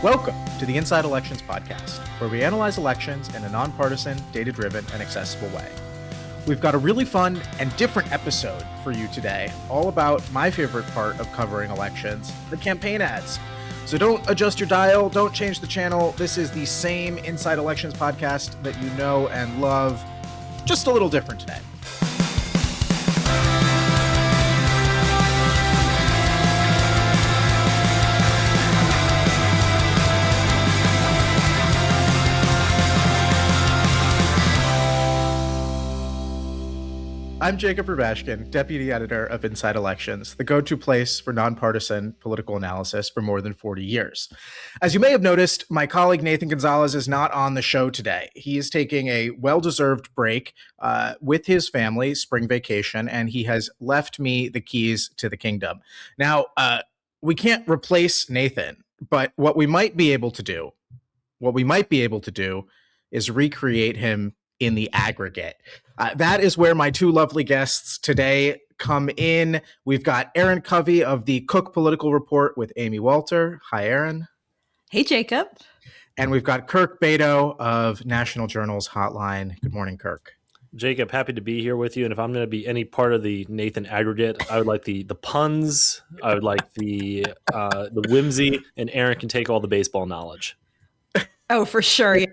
Welcome to the Inside Elections podcast, where we analyze elections in a nonpartisan, data-driven, and accessible way. We've got a really fun and different episode for you today, all about my favorite part of covering elections, the campaign ads. So don't adjust your dial, don't change the channel. This is the same Inside Elections podcast that you know and love, just a little different today. I'm Jacob Rubashkin, Deputy Editor of Inside Elections, the go-to place for nonpartisan political analysis for more than 40 years. As you may have noticed, my colleague Nathan Gonzalez is not on the show today. He is taking a well-deserved break with his family, spring vacation, and he has left me the keys to the kingdom. Now, we can't replace Nathan, but what we might be able to do is recreate him in the aggregate. That is where my two lovely guests today come in. We've got Erin Covey of the Cook Political Report with Amy Walter. Hi, Erin. Hey, Jacob. And we've got Kirk Bado of National Journal's Hotline. Good morning, Kirk. Jacob, happy to be here with you. And if I'm going to be any part of the Nathan aggregate, I would like the puns. I would like the whimsy, and Erin can take all the baseball knowledge. Oh, for sure. You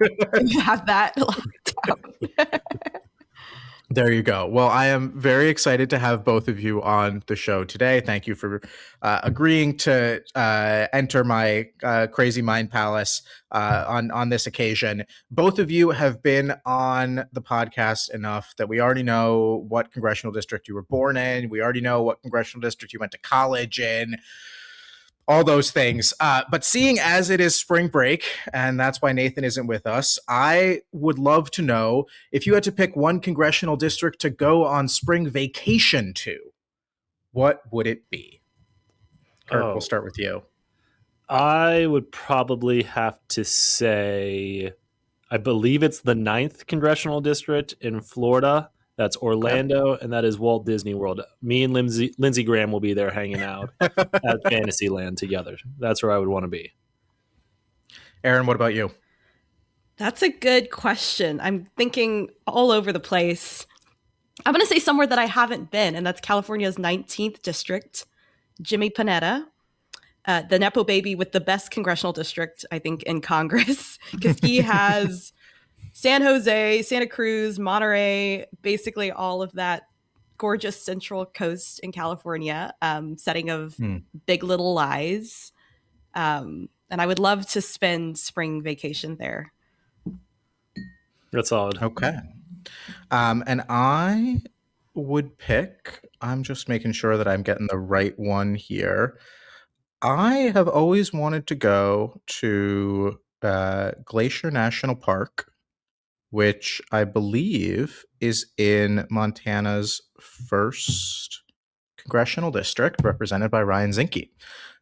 have that locked down. There you go. Well, I am very excited to have both of you on the show today. Thank you for agreeing to enter my crazy mind palace on this occasion. Both of you have been on the podcast enough that we already know what congressional district you were born in. We already know what congressional district you went to college in. All those things. But seeing as it is spring break, and that's why Nathan isn't with us, I would love to know if you had to pick one congressional district to go on spring vacation to, what would it be? Kirk, we'll start with you. I would probably have to say, I believe it's the 9th congressional district in Florida. That's Orlando, and that is Walt Disney World. Me and Lindsey Graham will be there hanging out at Fantasyland together. That's where I would want to be. Erin, what about you? That's a good question. I'm thinking all over the place. I'm going to say somewhere that I haven't been, and that's California's 19th district, Jimmy Panetta, the Nepo baby with the best congressional district, I think, in Congress, because he has San Jose, Santa Cruz, Monterey, basically all of that gorgeous central coast in California, setting of Big Little Lies. And I would love to spend spring vacation there. That's solid. Okay. And I would pick, I'm just making sure that I'm getting the right one here. I have always wanted to go to Glacier National Park, which I believe is in Montana's 1st congressional district, represented by Ryan Zinke.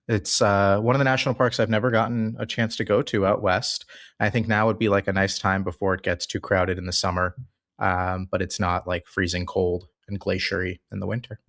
It's one of the national parks I've never gotten a chance to go to out west. I think now would be like a nice time before it gets too crowded in the summer, but it's not like freezing cold and glaciery in the winter.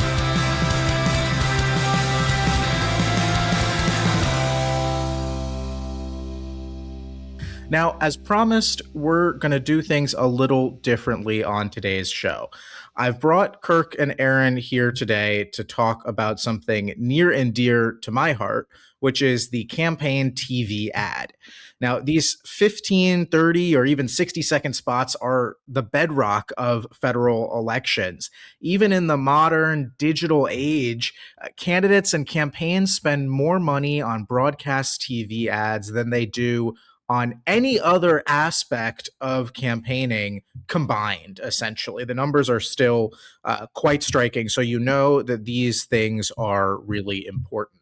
Now, as promised, we're going to do things a little differently on today's show. I've brought Kirk and Erin here today to talk about something near and dear to my heart, which is the campaign TV ad. Now, these 15, 30, or even 60-second spots are the bedrock of federal elections. Even in the modern digital age, candidates and campaigns spend more money on broadcast TV ads than they do on any other aspect of campaigning combined, essentially. The numbers are still quite striking, so you know that these things are really important.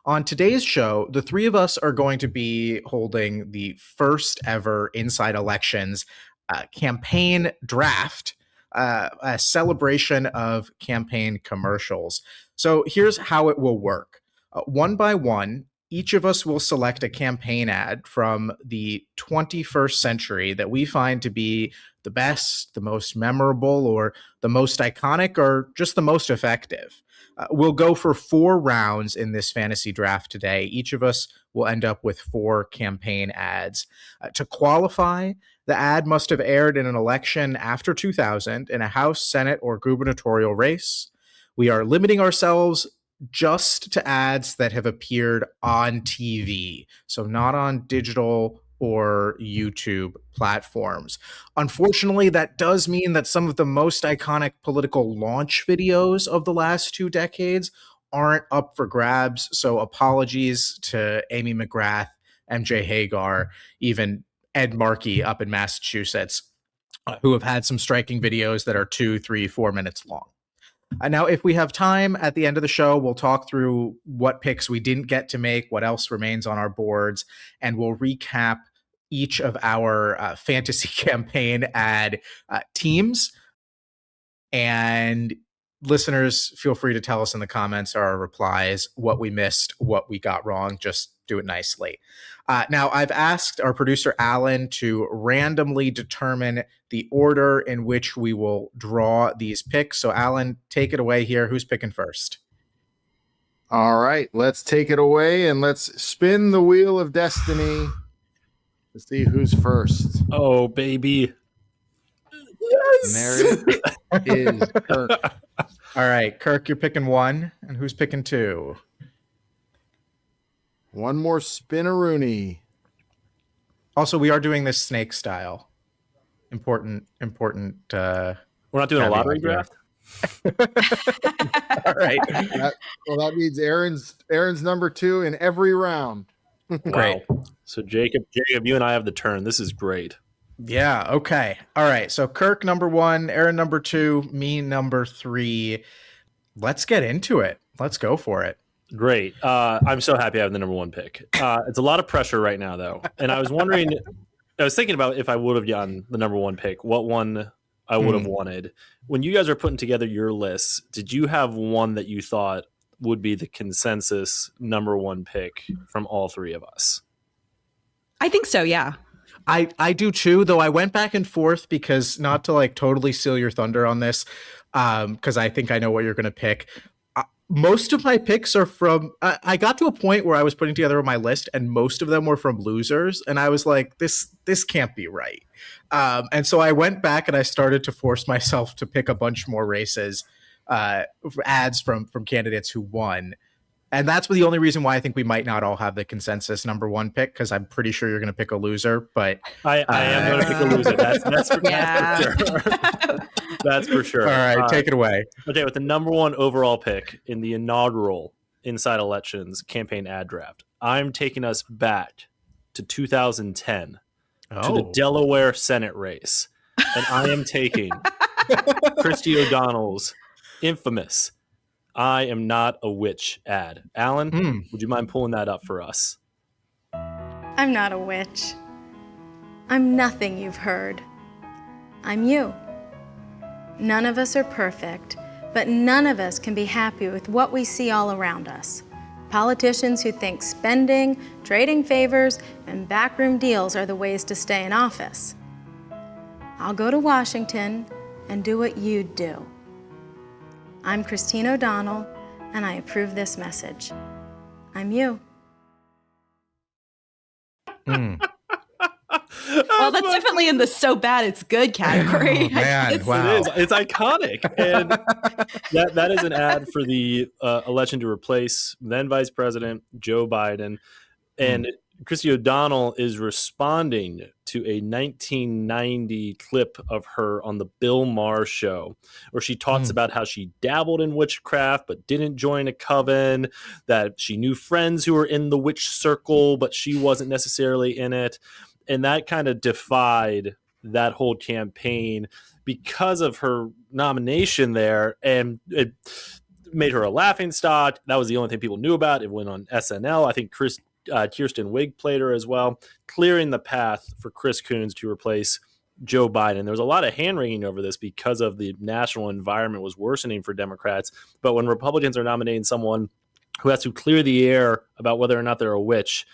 On today's show, the three of us are going to be holding the first ever Inside Elections campaign draft, a celebration of campaign commercials. So here's how it will work. One by one, each of us will select a campaign ad from the 21st century that we find to be the best, the most memorable, or the most iconic, or just the most effective. We'll go for 4 rounds in this fantasy draft today. Each of us will end up with 4 campaign ads. To qualify, the ad must have aired in an election after 2000 in a House, Senate, or gubernatorial race. We are limiting ourselves just to ads that have appeared on TV, so not on digital or YouTube platforms. Unfortunately, that does mean that some of the most iconic political launch videos of the last 2 decades aren't up for grabs. So apologies to Amy McGrath, MJ Hagar, even Ed Markey up in Massachusetts, who have had some striking videos that are 2, 3, 4 minutes long. Now, if we have time at the end of the show, we'll talk through what picks we didn't get to make, what else remains on our boards, and we'll recap each of our fantasy campaign ad teams. And listeners, feel free to tell us in the comments or our replies what we missed, what we got wrong. Just do it nicely. Now, I've asked our producer, Alan, to randomly determine the order in which we will draw these picks. So, Alan, take it away here. Who's picking first? All right, let's take it away and let's spin the wheel of destiny to see who's first. Oh, baby. And there is Kirk. All right, Kirk, you're picking 1. And who's picking 2? One more spinaroonie. Also, we are doing this snake style. Important. We're not doing a lottery draft? All right. That means Aaron's number 2 in every round. Great. Wow. So Jacob, you and I have the turn. This is great. Yeah. Okay. All right. So Kirk number 1, Aaron number 2, me number 3. Let's get into it. Let's go for it. Great. I'm so happy I have the number 1 pick. It's a lot of pressure right now, though. And I was thinking about if I would have gotten the number 1 pick, what one I would have wanted. When you guys are putting together your lists, did you have one that you thought would be the consensus number 1 pick from all 3 of us? I think so, yeah. I do too, though I went back and forth because, not to like totally steal your thunder on this, because I think I know what you're going to pick. Most of my picks are from, I got to a point where I was putting together my list and most of them were from losers. And I was like, this can't be right. And so I went back and I started to force myself to pick a bunch more races, ads from candidates who won. And that's the only reason why I think we might not all have the consensus number 1 pick, because I'm pretty sure you're going to pick a loser. But I am going to pick a loser. That's for sure. That's for sure. All right, take it away. Okay, with the number 1 overall pick in the inaugural Inside Elections campaign ad draft, I'm taking us back to 2010 to the Delaware Senate race. And I am taking Christy O'Donnell's infamous I Am Not a Witch ad. Alan, would you mind pulling that up for us? I'm not a witch. I'm nothing you've heard. I'm you. None of us are perfect, but none of us can be happy with what we see all around us. Politicians who think spending, trading favors, and backroom deals are the ways to stay in office. I'll go to Washington and do what you'd do. I'm Christine O'Donnell, and I approve this message. I'm you. Well, that's definitely in the so bad it's good category. Man, wow. It is. It's iconic. And that is an ad for the election to replace then Vice President Joe Biden. And Christy O'Donnell is responding to a 1990 clip of her on the Bill Maher show, where she talks about how she dabbled in witchcraft but didn't join a coven, that she knew friends who were in the witch circle, but she wasn't necessarily in it. And that kind of defied that whole campaign because of her nomination there. And it made her a laughingstock. That was the only thing people knew about. It went on SNL. I think Kirsten Wiig played her as well, clearing the path for Chris Coons to replace Joe Biden. There was a lot of hand-wringing over this because of the national environment was worsening for Democrats. But when Republicans are nominating someone who has to clear the air about whether or not they're a witch,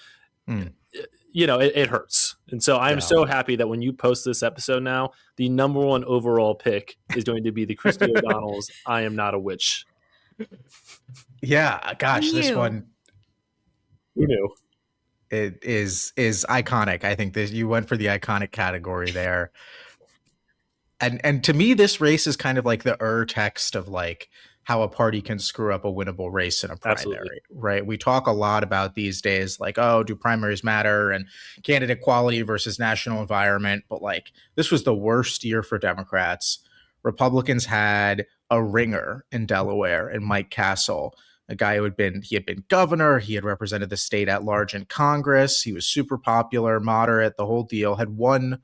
it hurts. And so I'm so happy that when you post this episode now, the number one overall pick is going to be the Christy O'Donnell's I Am Not a Witch. Yeah, gosh, this one, who knew? It is iconic. I think that you went for the iconic category there. And to me, this race is kind of like the text of like how a party can screw up a winnable race in a primary. Absolutely. Right? We talk a lot about these days, like, oh, do primaries matter, and candidate quality versus national environment. But like, this was the worst year for Democrats. Republicans had a ringer in Delaware and Mike Castle, a guy who had been governor. He had represented the state at large in Congress. He was super popular, moderate, the whole deal. Had won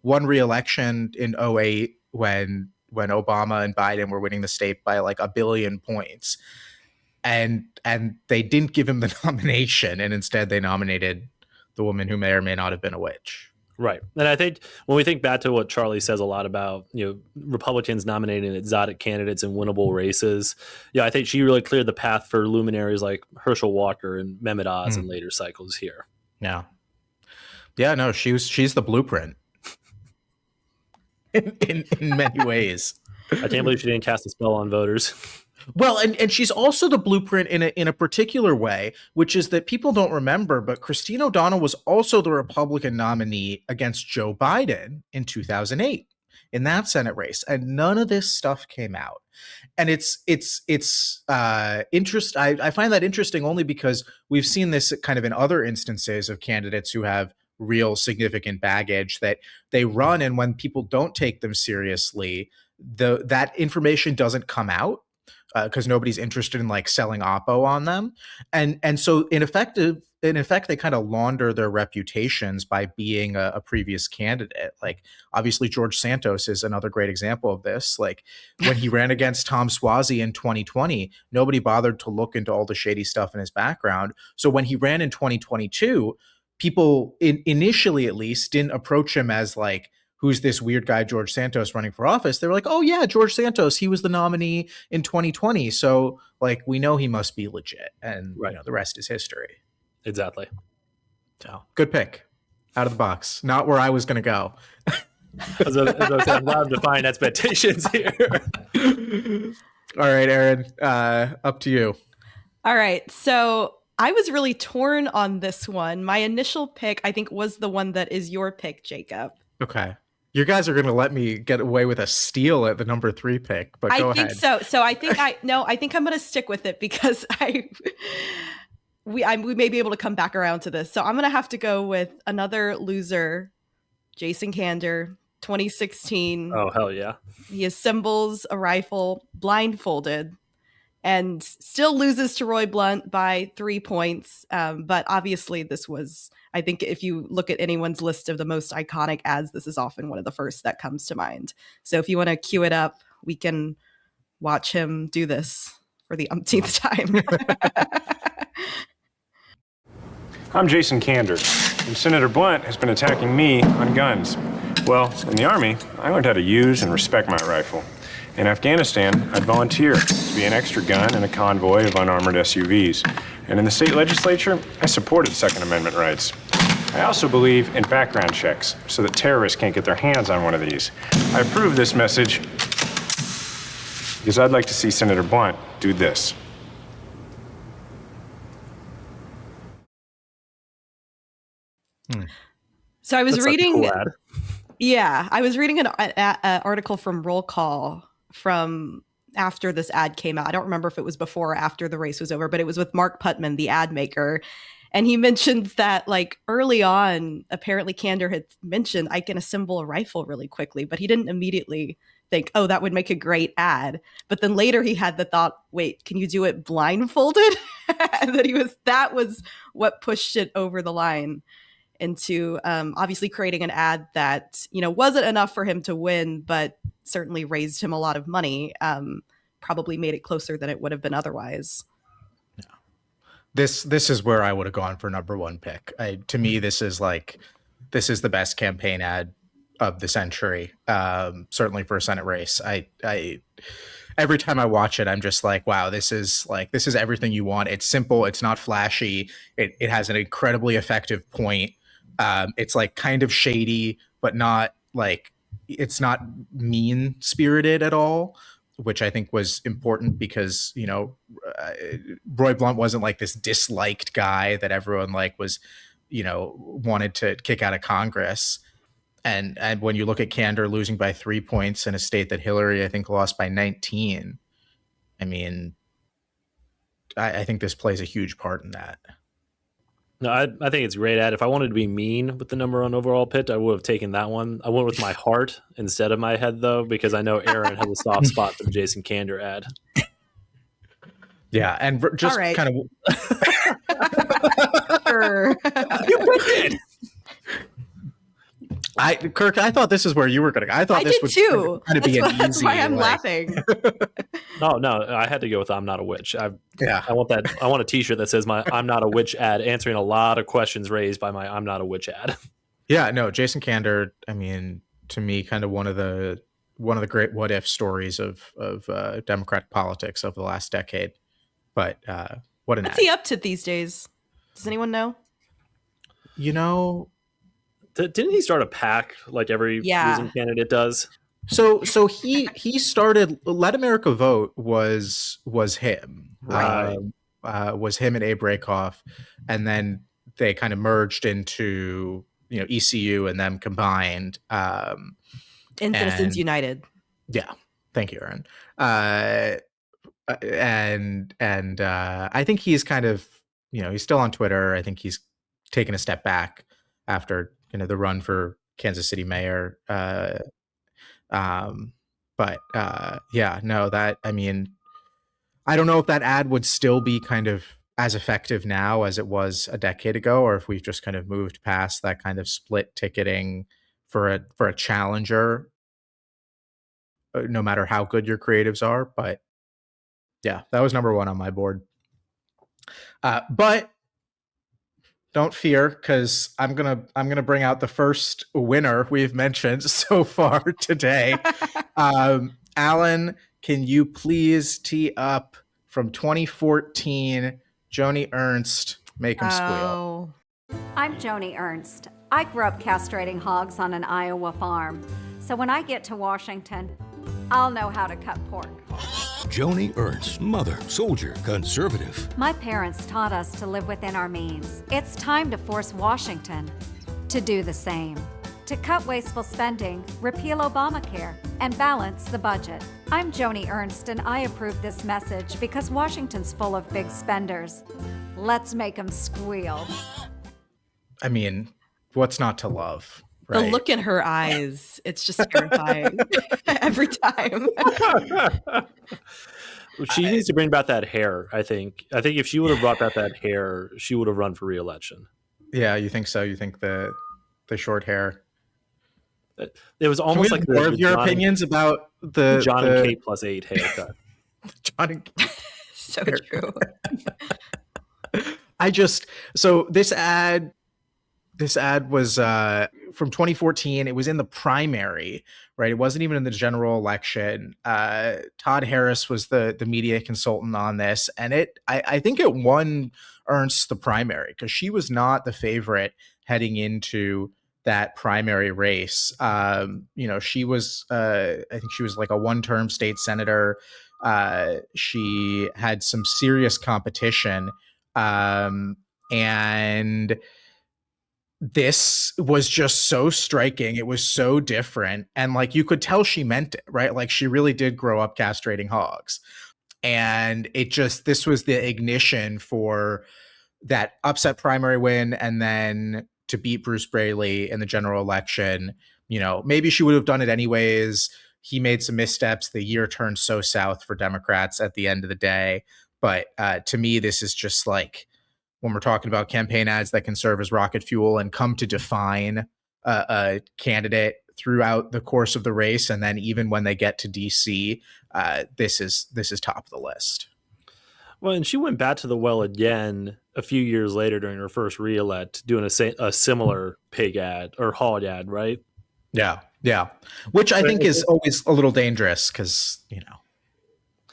re-election in 2008 when Obama and Biden were winning the state by like 1 billion points. And they didn't give him the nomination, and instead they nominated the woman who may or may not have been a witch. Right. And I think when we think back to what Charlie says a lot about, Republicans nominating exotic candidates in winnable races, I think she really cleared the path for luminaries like Herschel Walker and Mehmet Oz in later cycles here. Yeah. Yeah, no, she's the blueprint in many ways. I can't believe she didn't cast a spell on voters. Well, and she's also the blueprint in a particular way, which is that people don't remember, but Christine O'Donnell was also the Republican nominee against Joe Biden in 2008 in that Senate race, and none of this stuff came out. And it's interest. I find that interesting only because we've seen this kind of in other instances of candidates who have real significant baggage that they run, and when people don't take them seriously, that information doesn't come out. Because nobody's interested in like selling oppo on them, and so in effect they kind of launder their reputations by being a previous candidate. Like obviously George Santos is another great example of this. Like when he ran against Tom Suozzi in 2020, nobody bothered to look into all the shady stuff in his background. So when he ran in 2022, people initially at least didn't approach him as like, who's this weird guy, George Santos, running for office? They were like, oh yeah, George Santos, he was the nominee in 2020. So like, we know he must be legit. And the rest is history. Exactly. So good pick out of the box. Not where I was going to go. As I said, I'm glad I'm defying expectations here. All right, Erin, up to you. All right. So I was really torn on this one. My initial pick, I think, was the one that is your pick, Jacob. Okay. You guys are going to let me get away with a steal at the number 3 pick, but go ahead. I think so. So I think I think I'm going to stick with it because we may be able to come back around to this. So I'm going to have to go with another loser, Jason Kander, 2016. Oh, hell yeah. He assembles a rifle blindfolded and still loses to Roy Blunt by 3 points. But obviously this was, I think if you look at anyone's list of the most iconic ads, this is often one of the first that comes to mind. So if you want to cue it up, we can watch him do this for the umpteenth time. I'm Jason Kander, and Senator Blunt has been attacking me on guns. Well, in the Army, I learned how to use and respect my rifle. In Afghanistan, I'd volunteer to be an extra gun in a convoy of unarmored SUVs. And in the state legislature, I supported Second Amendment rights. I also believe in background checks so that terrorists can't get their hands on one of these. I approve this message because I'd like to see Senator Blunt do this. So I was reading. Cool ad. Yeah, I was reading an article from Roll Call from after this ad came out. I don't remember if it was before or after the race was over, but it was with Mark Putman, the ad maker. And he mentioned that like early on, apparently Kander had mentioned, I can assemble a rifle really quickly, but he didn't immediately think, oh, that would make a great ad. But then later he had the thought, wait, can you do it blindfolded? And that was what pushed it over the line into obviously creating an ad that, wasn't enough for him to win, but certainly raised him a lot of money, probably made it closer than it would have been otherwise. Yeah. This is where I would have gone for number 1 pick. To me, this is the best campaign ad of the century, certainly for a Senate race. every time I watch it, I'm just like, wow, this is everything you want. It's simple. It's not flashy. It has an incredibly effective point. It's like kind of shady, but not like, it's not mean spirited at all, which I think was important because, Roy Blunt wasn't like this disliked guy that everyone like was, wanted to kick out of Congress. And when you look at Kander losing by 3 points in a state that Hillary, I think, lost by 19, I mean, I think this plays a huge part in that. No, I think it's a great ad. If I wanted to be mean with the number one overall pick, I would have taken that one. I went with my heart instead of my head, though, because I know Erin has a soft spot for the Jason Kander ad. Yeah, and just right. kind of... Sure. You picked it! Kirk, I thought this is where you were going to go. I thought this did was too. going to be an easy... That's why I'm laughing. No, I had to go with I'm not a witch. I want that. I want a T-shirt that says my I'm not a witch ad, answering a lot of questions raised by my I'm not a witch ad. Yeah, no, Jason Kander, I mean, to me, kind of one of the great what if stories of Democratic politics of the last decade. But what an What's ad. he up to these days? Does anyone know? Didn't he start a PAC like every losing candidate does? So he started Let America Vote was him. Right. Was him and Abe Rakoff, and then they kind of merged into ECU and them combined. In Citizens United. Yeah. Thank you, Erin. And I think he's kind of, he's still on Twitter. I think he's taken a step back after, the run for Kansas City mayor. I don't know if that ad would still be kind of as effective now as it was a decade ago, or if we've just kind of moved past that kind of split ticketing for a challenger, no matter how good your creatives are. But yeah, that was number one on my board. But don't fear, because I'm gonna bring out the first winner we've mentioned so far today. Alan, can you please tee up from 2014, Joni Ernst, Make 'Em Squeal? I'm Joni Ernst. I grew up castrating hogs on an Iowa farm. So when I get to Washington, I'll know how to cut pork. Joni Ernst, mother, soldier, conservative. My parents taught us to live within our means. It's time to force Washington to do the same. To cut wasteful spending, repeal Obamacare, and balance the budget. I'm Joni Ernst, and I approve this message because Washington's full of big spenders. Let's make them squeal. I mean, what's not to love? Right? The look in her eyes, it's just terrifying every time. She needs to bring back that hair, I think. I think if she would have brought back that hair, she would have run for re-election. Yeah, you think so? You think the short hair? It was almost like more of your opinions about the John and Kate plus 8 haircut. John and Kate. So true. This ad was from 2014. It was in the primary, right? It wasn't even in the general election. Todd Harris was the media consultant on this, and I think it won Ernst the primary because she was not the favorite heading into that primary race. She was I think she was like a one-term state senator. She had some serious competition, and this was just so striking. It was so different. And like, you could tell she meant it, right? Like, she really did grow up castrating hogs. And this was the ignition for that upset primary win. And then to beat Bruce Braley in the general election. Maybe she would have done it anyways. He made some missteps. The year turned so south for Democrats at the end of the day. But to me, this is just like, when we're talking about campaign ads that can serve as rocket fuel and come to define a candidate throughout the course of the race, and then even when they get to DC, this is top of the list. Well, and she went back to the well again a few years later during her first re-elect, doing a similar pig ad or hog ad, right? Yeah, which I think is always a little dangerous because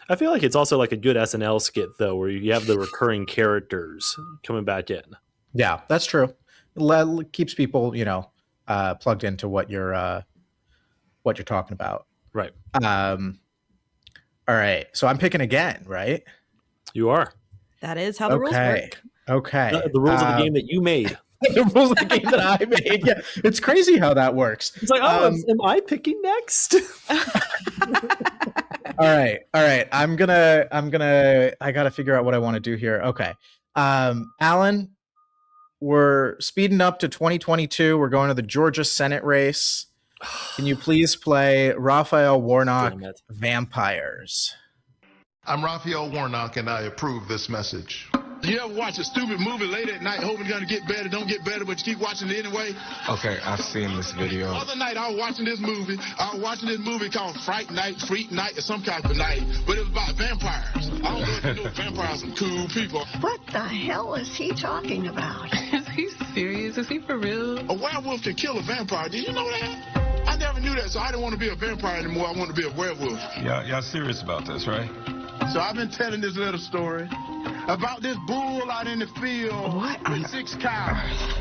I feel like it's also like a good SNL skit though, where you have the recurring characters coming back in. Yeah, that's true. Keeps people, plugged into what you're talking about. Right. All right. So I'm picking again, right? You are. That is how the rules work. Okay. The rules of the game that you made. The rules of the game that I made. Yeah, it's crazy how that works. It's like, am I picking next? All right. I gotta figure out what I want to do here. Okay. Alan, we're speeding up to 2022. We're going to the Georgia Senate race. Can you please play Raphael Warnock, Vampires? I'm Raphael Warnock, and I approve this message. You ever watch a stupid movie late at night hoping it's going to get better, don't get better, but you keep watching it anyway? Okay, I've seen this video. The other night I was watching this movie. Called Fright Night, Freak Night, or some kind of night, but it was about vampires. I don't know if you know vampires are cool people. What the hell is he talking about? Is he serious? Is he for real? A werewolf can kill a vampire. Did you know that? I never knew that, so I didn't want to be a vampire anymore. I want to be a werewolf. Y'all serious about this, right? So I've been telling this little story about this bull out in the field with 6 cows,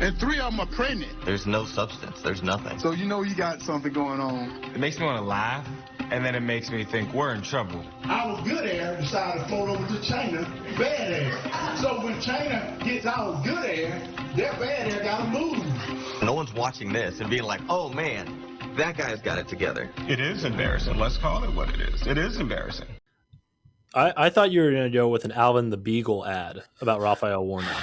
and 3 of them are pregnant. There's no substance. There's nothing. So you know you got something going on. It makes me want to laugh, and then it makes me think we're in trouble. Our good air decided to float over to China, bad air. So when China gets our good air, their bad air got to move. No one's watching this and being like, oh, man, that guy's got it together. It is embarrassing. Let's call it what it is. It is embarrassing. I thought you were going to go with an Alvin the Beagle ad about Raphael Warnock.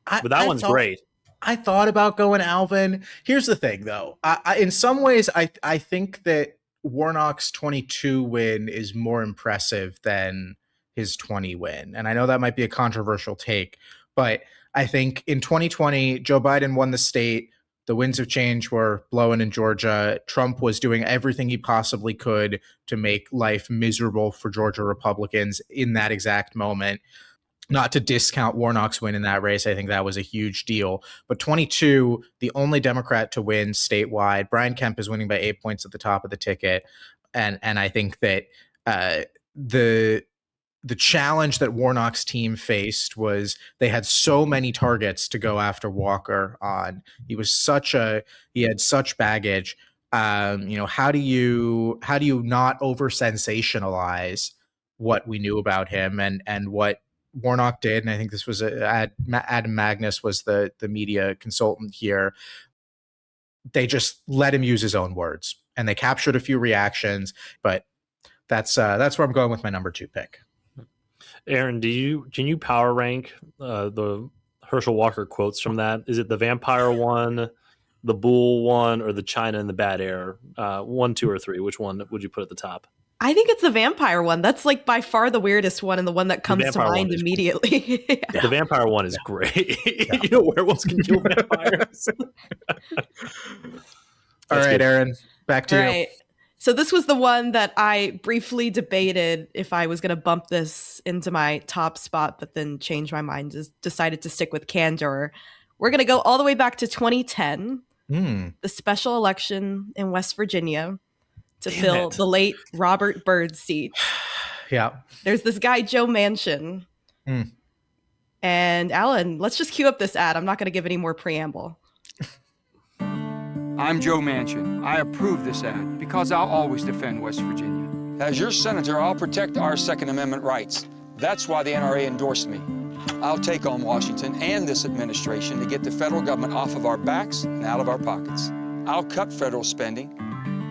But that one's great. I thought about going Alvin. Here's the thing, though. In some ways, I think that Warnock's 22 win is more impressive than his 20 win. And I know that might be a controversial take, but I think in 2020, Joe Biden won the state. The winds of change were blowing in Georgia. Trump was doing everything he possibly could to make life miserable for Georgia Republicans in that exact moment. Not to discount Warnock's win in that race. I think that was a huge deal. But 22, the only Democrat to win statewide. Brian Kemp is winning by 8 points at the top of the ticket. And I think that the challenge that Warnock's team faced was they had so many targets to go after Walker on. He had such baggage. How do you not over sensationalize what we knew about him and what Warnock did? And I think this was Adam Magnus was the media consultant here. They just let him use his own words, and they captured a few reactions. But that's where I'm going with my number 2 pick. Erin, can you power rank the Herschel Walker quotes from that? Is it the vampire one, the bull one, or the China and the bad air? 1, 2, or 3? Which one would you put at the top? I think it's the vampire one. That's like by far the weirdest one and the one that comes to mind immediately. Yeah. The vampire one is great. Yeah. Werewolves can kill vampires. All right, Erin, back to you. So this was the one that I briefly debated if I was going to bump this into my top spot, but then changed my mind, just decided to stick with Kander. We're going to go all the way back to 2010, the special election in West Virginia to fill the late Robert Byrd's seat. Yeah. There's this guy, Joe Manchin. And Alan, let's just cue up this ad. I'm not going to give any more preamble. I'm Joe Manchin. I approve this ad because I'll always defend West Virginia. As your senator, I'll protect our Second Amendment rights. That's why the NRA endorsed me. I'll take on Washington and this administration to get the federal government off of our backs and out of our pockets. I'll cut federal spending,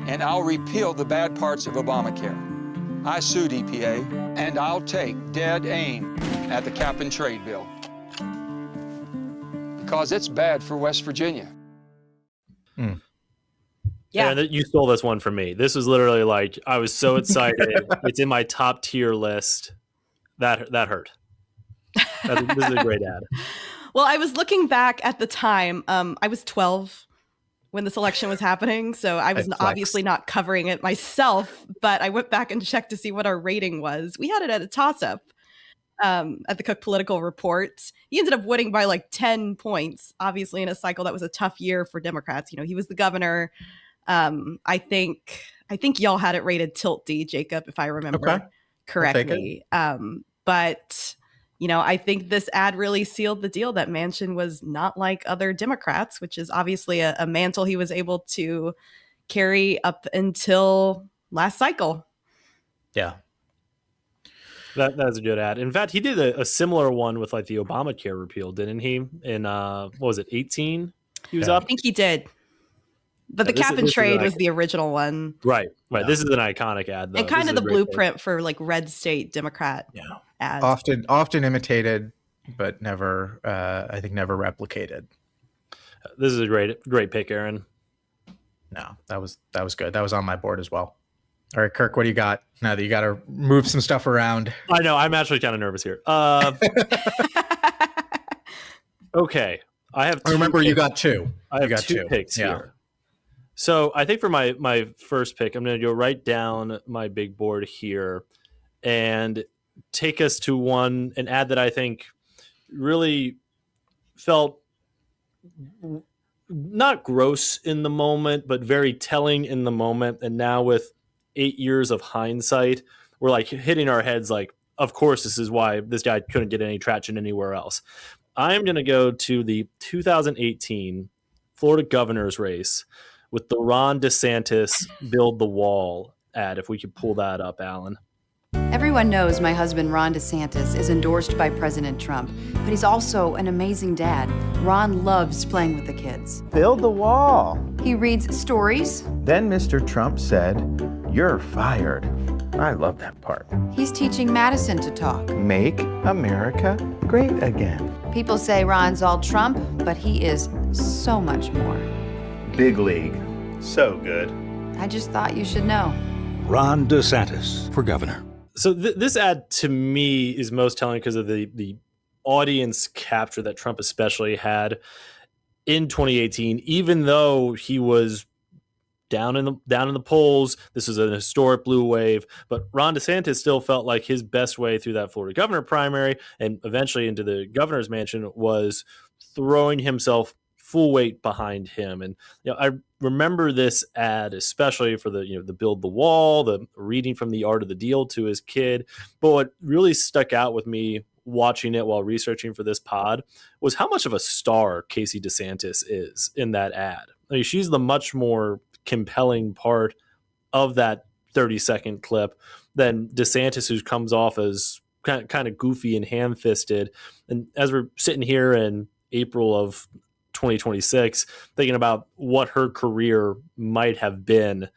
and I'll repeal the bad parts of Obamacare. I sued EPA, and I'll take dead aim at the cap and trade bill because it's bad for West Virginia. Yeah, and you stole this one from me. This was literally like, I was so excited. It's in my top tier list. That hurt. This is a great ad. Well, I was looking back at the time. I was 12 when this election was happening, so I was obviously not covering it myself, but I went back and checked to see what our rating was. We had it at a toss-up at the Cook Political Report. He ended up winning by like 10 points, obviously in a cycle that was a tough year for Democrats. He was the governor. I think y'all had it rated tilt D, Jacob, if I remember correctly. But, I think this ad really sealed the deal that Manchin was not like other Democrats, which is obviously a mantle he was able to carry up until last cycle. Yeah. That's a good ad. In fact, he did a similar one with like the Obamacare repeal, didn't he? In what was it, 18? He was up. I think he did. But the cap and trade was the original one. Right. Yeah. This is an iconic ad, though. And kind of the blueprint for like red state Democrat ads. Often imitated, but never, I think, never replicated. This is a great pick, Erin. No, that was good. That was on my board as well. All right, Kirk, what do you got? Now that you got to move some stuff around. I know. I'm actually kind of nervous here. Okay. I have. Remember, you got two. I have two picks here. So I think for my first pick, I'm going to go right down my big board here and take us to an ad that I think really felt not gross in the moment, but very telling in the moment. And now with 8 years of hindsight, we're like hitting our heads like, of course, this is why this guy couldn't get any traction anywhere else. I'm going to go to the 2018 Florida governor's race with the Ron DeSantis Build the Wall ad. If we could pull that up, Alan. Everyone knows my husband, Ron DeSantis, is endorsed by President Trump, but he's also an amazing dad. Ron loves playing with the kids. Build the wall. He reads stories. Then Mr. Trump said, "You're fired." I love that part. He's teaching Madison to talk. Make America great again. People say Ron's all Trump, but he is so much more. Big league. So good. I just thought you should know. Ron DeSantis for governor. So this ad to me is most telling because of the audience capture that Trump especially had in 2018, even though he was down in the polls. This was an historic blue wave, but Ron DeSantis still felt like his best way through that Florida governor primary and eventually into the governor's mansion was throwing himself full weight behind him. And I remember this ad especially for the Build the Wall, the reading from The Art of the Deal to his kid. But what really stuck out with me watching it while researching for this pod was how much of a star Casey DeSantis is in that ad. I mean, she's the much more compelling part of that 30-second clip than DeSantis, who comes off as kind of goofy and ham-fisted. And as we're sitting here in April of 2026, thinking about what her career might have been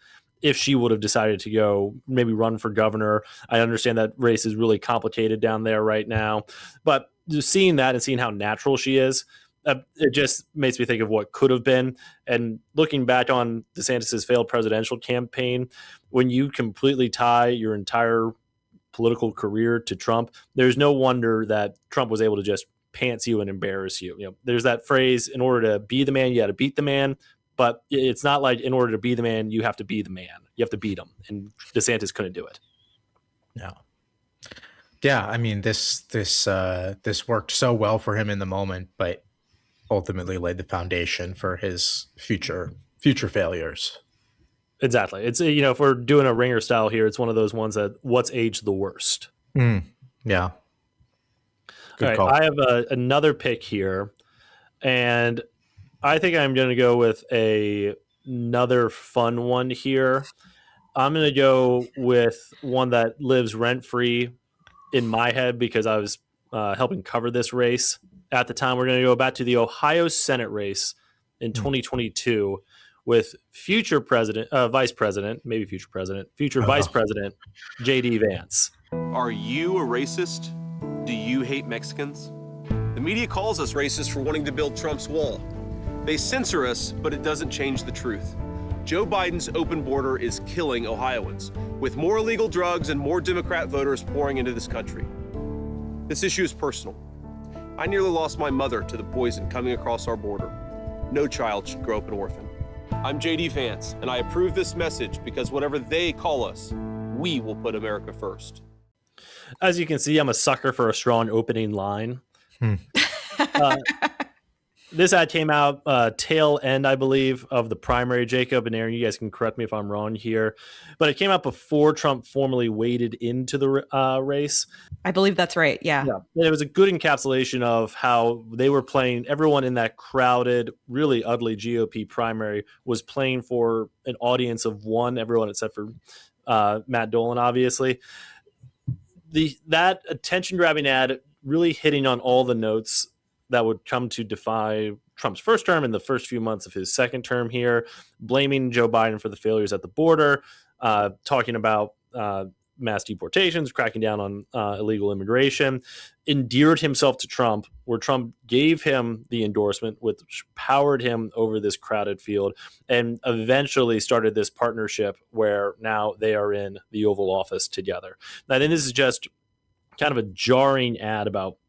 if she would have decided to go maybe run for governor. I understand that race is really complicated down there right now, but just seeing that and seeing how natural she is, it just makes me think of what could have been. And looking back on DeSantis's failed presidential campaign, when you completely tie your entire political career to Trump, there's no wonder that Trump was able to just pants you and embarrass you. There's that phrase, in order to be the man, you got to beat the man. But it's not like in order to be the man, you have to be the man. You have to beat him. And DeSantis couldn't do it. No. Yeah, I mean, this worked so well for him in the moment, but ultimately laid the foundation for his future failures. Exactly. It's, if we're doing a ringer style here, it's one of those ones that what's aged the worst. Yeah. Good call. I have another pick here, and I think I'm going to go with another fun one here. I'm going to go with one that lives rent-free in my head because I was helping cover this race at the time. We're going to go back to the Ohio Senate race in 2022 with future vice president J.D. Vance. Are you a racist? Do you hate Mexicans? The media calls us racist for wanting to build Trump's wall. They censor us, but it doesn't change the truth. Joe Biden's open border is killing Ohioans, with more illegal drugs and more Democrat voters pouring into this country. This issue is personal. I nearly lost my mother to the poison coming across our border. No child should grow up an orphan. I'm J.D. Vance, and I approve this message because whatever they call us, we will put America first. As you can see, I'm a sucker for a strong opening line. This ad came out tail end, I believe, of the primary, Jacob and Aaron. You guys can correct me if I'm wrong here. But it came out before Trump formally waded into the race. I believe that's right. Yeah. And it was a good encapsulation of how they were playing. Everyone in that crowded, really ugly GOP primary was playing for an audience of one, everyone except for Matt Dolan, obviously. That attention-grabbing ad really hitting on all the notes that would come to defy Trump's first term and the first few months of his second term here, blaming Joe Biden for the failures at the border, talking about mass deportations, cracking down on illegal immigration, endeared himself to Trump, where Trump gave him the endorsement, which powered him over this crowded field, and eventually started this partnership where now they are in the Oval Office together. I think this is just kind of a jarring ad about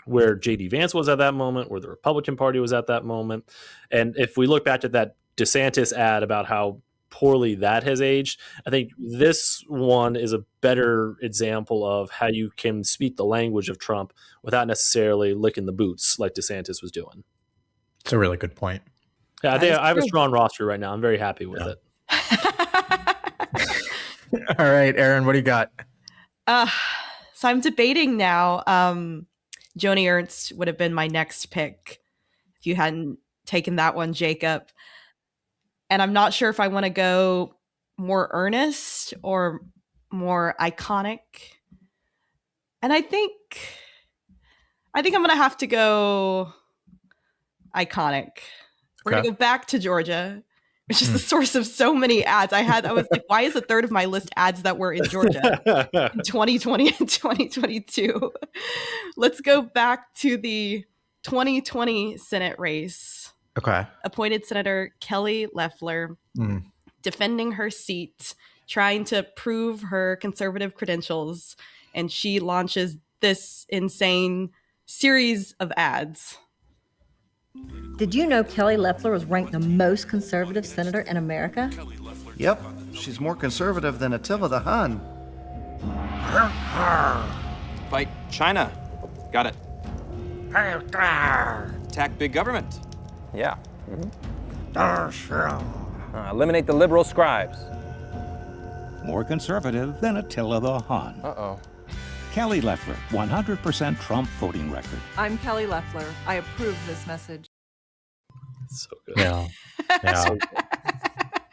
where J.D. Vance was at that moment, where the Republican Party was at that moment. And if we look back at that DeSantis ad about how poorly that has aged, I think this one is a better example of how you can speak the language of Trump without necessarily licking the boots like DeSantis was doing. It's a really good point. Yeah, I have a strong roster right now. I'm very happy with it. All right, Erin, what do you got? So I'm debating now. Joni Ernst would have been my next pick if you hadn't taken that one, Jacob. And I'm not sure if I want to go more earnest or more iconic. And I think I'm going to have to go iconic. We're going to go back to Georgia, which is the source of so many ads. I was like, why is a third of my list ads that were in Georgia in 2020 and 2022? Let's go back to the 2020 Senate race. Okay. Appointed Senator Kelly Loeffler defending her seat, trying to prove her conservative credentials, and she launches this insane series of ads. Did you know Kelly Loeffler was ranked the most conservative senator in America? Yep, she's more conservative than Attila the Hun. Fight China. Got it. Attack big government. Yeah. Eliminate the liberal scribes. More conservative than Attila the Hun. Uh-oh. Kelly Loeffler, 100% Trump voting record. I'm Kelly Loeffler. I approve this message. So good. Yeah.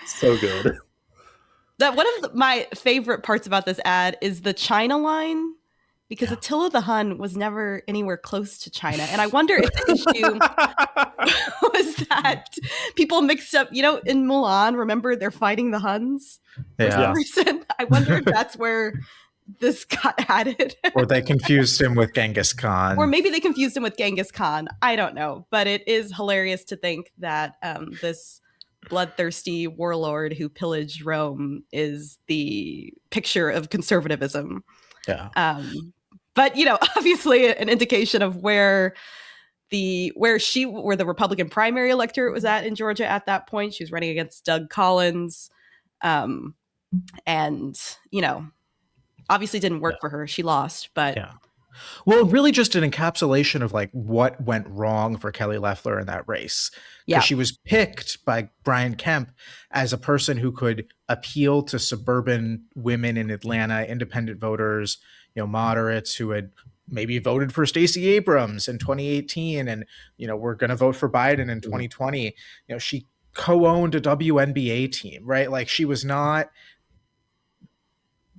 So good. That one of my favorite parts about this ad is the China line, because Attila the Hun was never anywhere close to China. And I wonder if the issue was that people mixed up, in Mulan, remember they're fighting the Huns? For some reason. I wonder if that's where this got added. Or they confused him with Genghis Khan. Or maybe they confused him with Genghis Khan. I don't know. But it is hilarious to think that this bloodthirsty warlord who pillaged Rome is the picture of conservatism. Yeah. But, obviously an indication of where the Republican primary electorate was at in Georgia at that point. She was running against Doug Collins. And, obviously didn't work for her. She lost, but well, really just an encapsulation of like what went wrong for Kelly Loeffler in that race. Because she was picked by Brian Kemp as a person who could appeal to suburban women in Atlanta, independent voters, moderates who had maybe voted for Stacey Abrams in 2018 and, were going to vote for Biden in 2020. She co-owned a WNBA team, right? Like she was not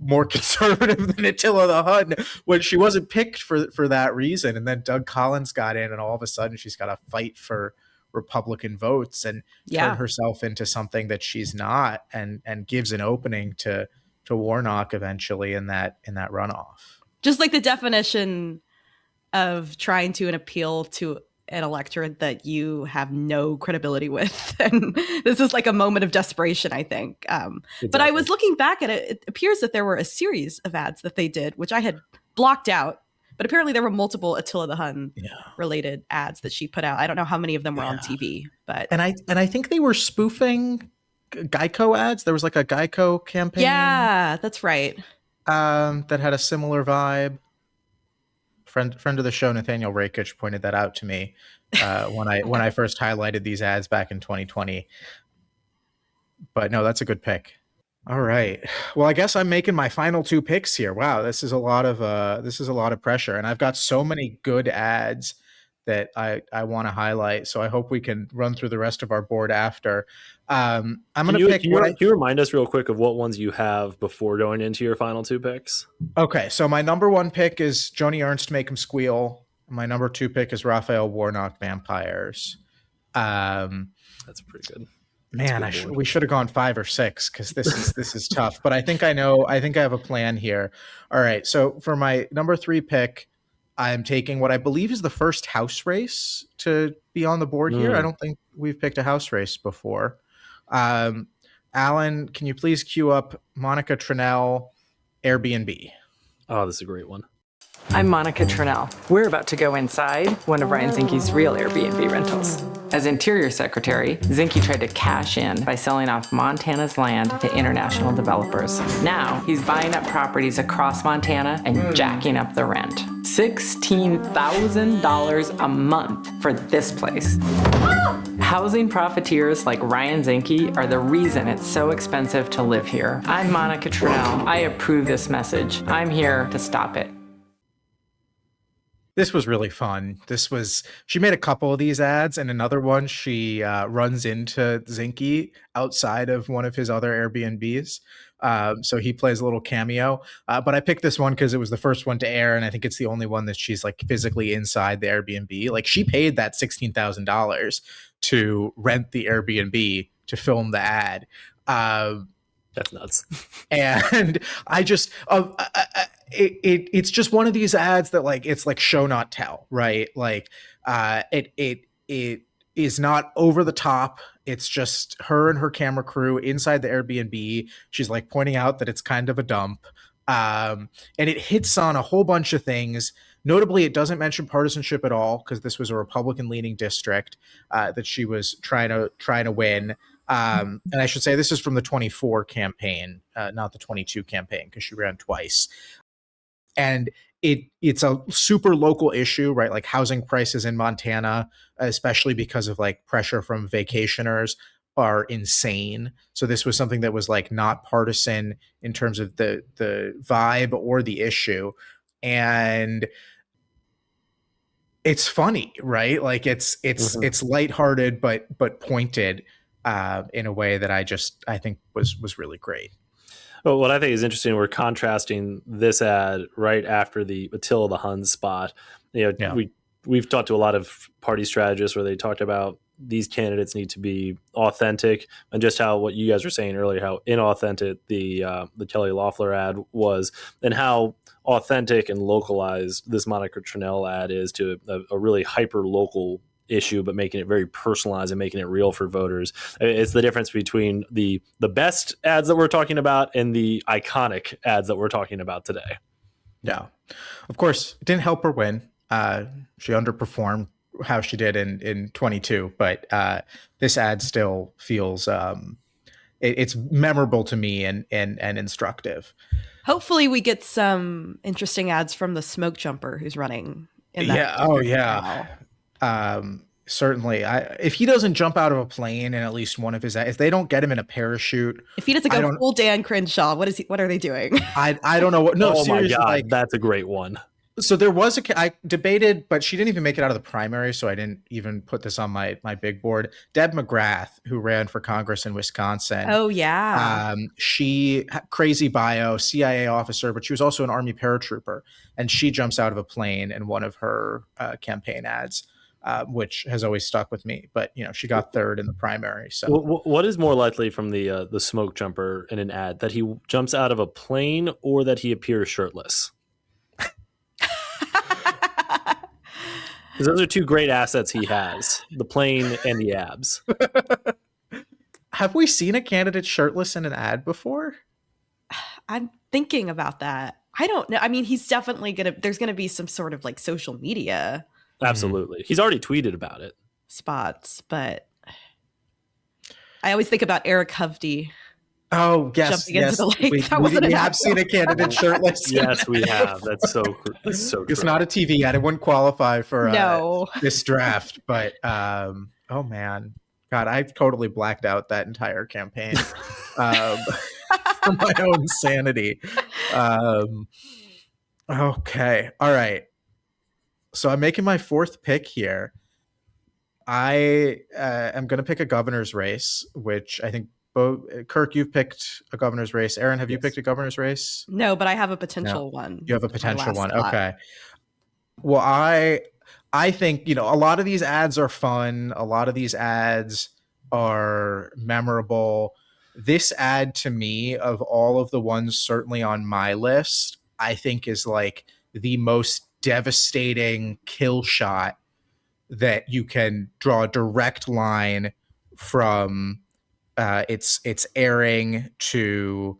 more conservative than Attila the Hun when she wasn't picked for that reason. And then Doug Collins got in and all of a sudden she's got to fight for Republican votes and turn herself into something that she's not and gives an opening to Warnock eventually in that runoff. Just like the definition of trying to appeal to an electorate that you have no credibility with. And this is like a moment of desperation, I think. But I was looking back at it. It appears that there were a series of ads that they did, which I had blocked out. But apparently there were multiple Attila the Hun related ads that she put out. I don't know how many of them were on TV, but and I think they were spoofing Geico ads. There was like a Geico campaign. Yeah, that's right. That had a similar vibe. Friend of the show, Nathaniel Rakich, pointed that out to me. when I first highlighted these ads back in 2020. But no, that's a good pick. All right. Well, I guess I'm making my final 2 picks here. Wow, this is a lot of pressure, and I've got so many good ads that I want to highlight. So I hope we can run through the rest of our board after. I'm going to pick. Can you remind us real quick of what ones you have before going into your final 2 picks? Okay, so my number 1 pick is Joni Ernst, Make 'Em Squeal. My number 2 pick is Raphael Warnock, Vampires. That's pretty good. Man, we should have gone 5 or 6 because this is tough. But I think I have a plan here. All right. So for my number 3 pick, I'm taking what I believe is the first house race to be on the board here. I don't think we've picked a house race before. Alan, can you please cue up Monica Tranell, Airbnb? Oh, this is a great one. I'm Monica Tranell. We're about to go inside one of Ryan Zinke's real Airbnb rentals. As interior secretary, Zinke tried to cash in by selling off Montana's land to international developers. Now he's buying up properties across Montana and jacking up the rent. $16,000 a month for this place. Housing profiteers like Ryan Zinke are the reason it's so expensive to live here. I'm Monica Tranell. I approve this message. I'm here to stop it. This was really fun. She made a couple of these ads, and another one she runs into Zinke outside of one of his other Airbnbs. So he plays a little cameo. But I picked this one because it was the first one to air, and I think it's the only one that she's like physically inside the Airbnb. Like she paid that $16,000 to rent the Airbnb to film the ad. That's nuts. And I just it's just one of these ads that like it's like show not tell, right? Like it is not over the top. It's just her and her camera crew inside the Airbnb. She's like pointing out that it's kind of a dump. And it hits on a whole bunch of things. Notably, it doesn't mention partisanship at all because this was a Republican-leaning district that she was trying to win. And I should say this is from the 24 campaign, not the 22 campaign, because she ran twice. And it's a super local issue, right? Like housing prices in Montana, especially because of like pressure from vacationers, are insane. So this was something that was like not partisan in terms of the vibe or the issue. And it's funny, right? Like it's lighthearted but pointed in a way that I think was really great. Well, what I think is interesting, we're contrasting this ad right after the Attila the Hun spot. We've talked to a lot of party strategists where they talked about these candidates need to be authentic, and just how what you guys were saying earlier, how inauthentic the Kelly Loeffler ad was, and how authentic and localized this Monica Tranell ad is to a really hyper local issue, but making it very personalized and making it real for voters. It's the difference between the best ads that we're talking about and the iconic ads that we're talking about today. Yeah. Of course, it didn't help her win. She underperformed how she did in 22, but this ad still feels it's memorable to me and instructive. Hopefully we get some interesting ads from the smoke jumper who's running in that. Yeah. Oh yeah. Certainly. If he doesn't jump out of a plane in at least one of his, if they don't get him in a parachute, if he doesn't go full Dan Crenshaw, what are they doing? I don't know what. No, oh seriously, my God, that's a great one. So there was I debated, but she didn't even make it out of the primary, so I didn't even put this on my big board. Deb McGrath, who ran for Congress in Wisconsin. Oh yeah. She crazy bio, CIA officer, but she was also an Army paratrooper, and she jumps out of a plane in one of her campaign ads. Which has always stuck with me, but she got third in the primary. So, what is more likely from the smoke jumper in an ad, that he jumps out of a plane or that he appears shirtless? Because those are two great assets he has: the plane and the abs. Have we seen a candidate shirtless in an ad before? I'm thinking about that. I don't know. I mean, he's definitely there's gonna be some sort of like social media. Absolutely. He's already tweeted about it. Spots, but I always think about Erin Covey Oh, yes, jumping into yes. the lake. We, That wasn't we an have ad. seen a candidate shirtless. Yes, we have. That's so true. It's not a TV ad. It wouldn't qualify for No. this draft. But, oh, man. God, I totally blacked out that entire campaign for my own sanity. Okay. All right. So I'm making my fourth pick here. I am going to pick a governor's race, which I think Kirk, you've picked a governor's race. Erin, have you picked a governor's race? No, but I have a potential one. You have a for my potential last one. spot. Okay. Well, I think, a lot of these ads are fun. A lot of these ads are memorable. This ad, to me, of all of the ones certainly on my list, I think is like the most devastating kill shot that you can draw a direct line from its airing to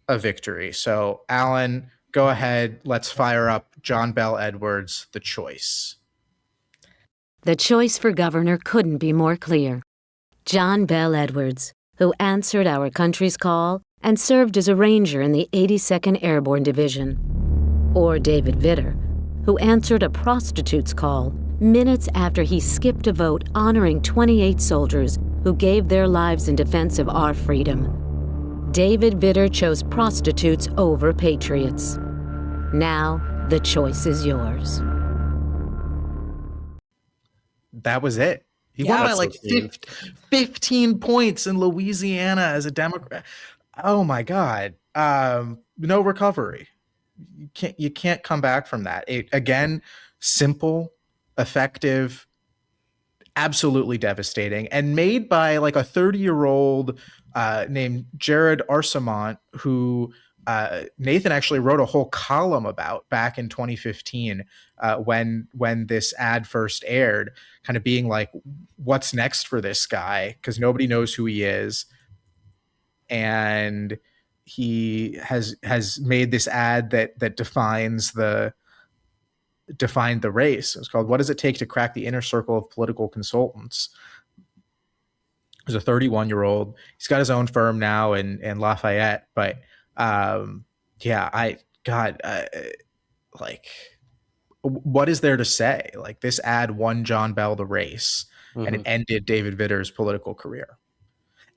a victory. So, Alan, go ahead. Let's fire up John Bell Edwards, The Choice. The choice for governor couldn't be more clear. John Bell Edwards, who answered our country's call and served as a ranger in the 82nd Airborne Division. Or David Vitter, who answered a prostitute's call minutes after he skipped a vote honoring 28 soldiers who gave their lives in defense of our freedom. David Vitter chose prostitutes over patriots. Now, the choice is yours. That was it. He won by like 15 points in Louisiana as a Democrat. Oh my God. No recovery. You can't come back from that. Again, simple, effective, absolutely devastating, and made by like a 30-year-old named Jared Arsamont, who Nathan actually wrote a whole column about back in 2015 when this ad first aired, kind of being like, what's next for this guy? Because nobody knows who he is. And he has made this ad that defined the race. It's called "What Does It Take to Crack the Inner Circle of Political Consultants?" He's a 31-year-old. He's got his own firm now in Lafayette. But what is there to say? Like, this ad won John Bell the race, and it ended David Vitter's political career.